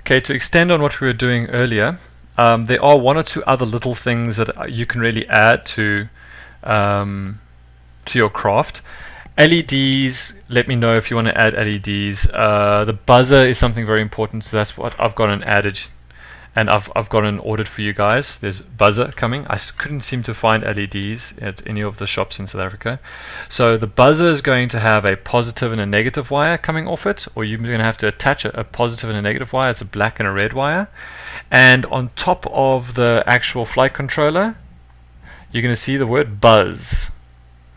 Okay, to extend on what we were doing earlier, there are one or two other little things that you can really add to your craft. LEDs, let me know if you want to add LEDs. The buzzer is something very important, so that's what I've got an added, and I've got an ordered for you guys. There's buzzer coming. I couldn't seem to find LEDs at any of the shops in South Africa. So the buzzer is going to have a positive and a negative wire coming off it, or you're going to have to attach a positive and a negative wire. It's a black and a red wire. And on top of the actual flight controller, you're going to see the word buzz.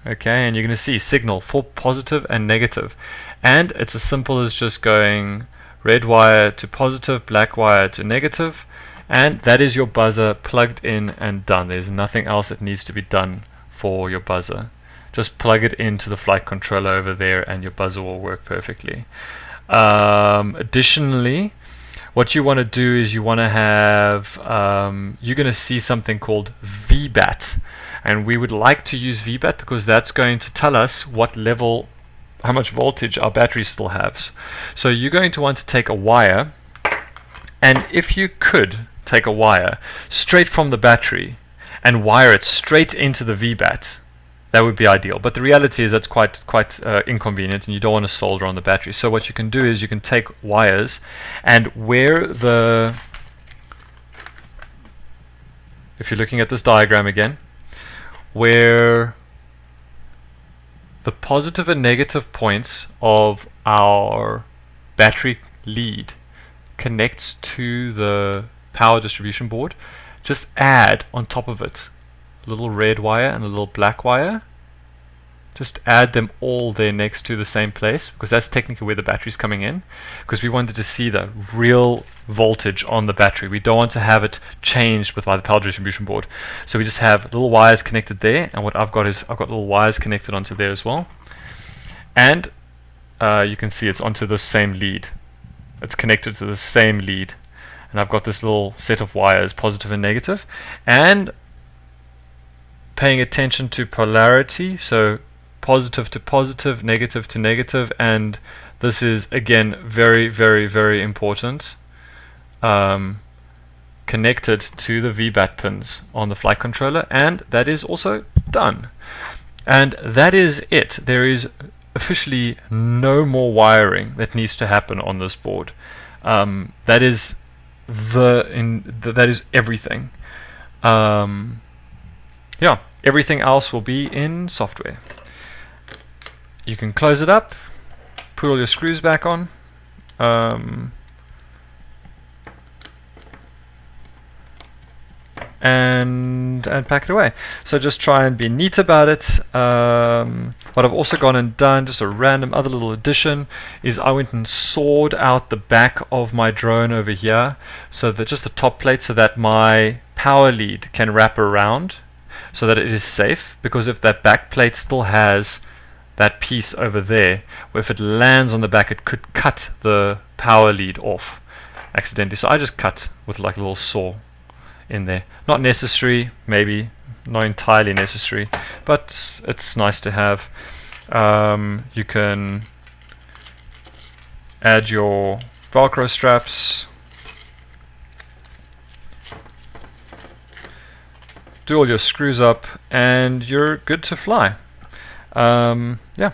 Okay, and you're going to see signal for positive and negative. And it's as simple as just going red wire to positive, black wire to negative, and that is your buzzer plugged in and done. There's nothing else that needs to be done for your buzzer. Just plug it into the flight controller over there and your buzzer will work perfectly. Additionally, what you want to do is you want to have, you're going to see something called VBatt. And we would like to use VBatt because that's going to tell us what level, how much voltage our battery still has. So you're going to want to take a wire, and if you could take a wire straight from the battery and wire it straight into the VBatt, that would be ideal. But the reality is that's quite inconvenient, and you don't want to solder on the battery. So what you can do is you can take wires, and where the, if you're looking at this diagram again, where the positive and negative points of our battery lead connects to the power distribution board, just add on top of it a little red wire and a little black wire. Just add them all there next to the same place, because that's technically where the battery's coming in, because we wanted to see the real voltage on the battery. We don't want to have it changed by the power distribution board. So we just have little wires connected there, and what I've got is I've got little wires connected onto there as well. And you can see it's onto the same lead. It's connected to the same lead. And I've got this little set of wires, positive and negative. And paying attention to polarity, so positive to positive, negative to negative, and this is again very, very, very important. Connected to the VBatt pins on the flight controller, and that is also done. And that is it. There is officially no more wiring that needs to happen on this board. That is that is everything. Yeah, everything else will be in software. You can close it up, put all your screws back on, and pack it away. So just try and be neat about it. What I've also gone and done, just a random other little addition, is I went and sawed out the back of my drone over here, so that just the top plate, so that my power lead can wrap around, so that it is safe. Because if that back plate still has that piece over there, where if it lands on the back, it could cut the power lead off accidentally. So I just cut with like a little saw in there. Not necessary, maybe not entirely necessary, but it's nice to have. You can add your Velcro straps, do all your screws up, and you're good to fly. Yeah.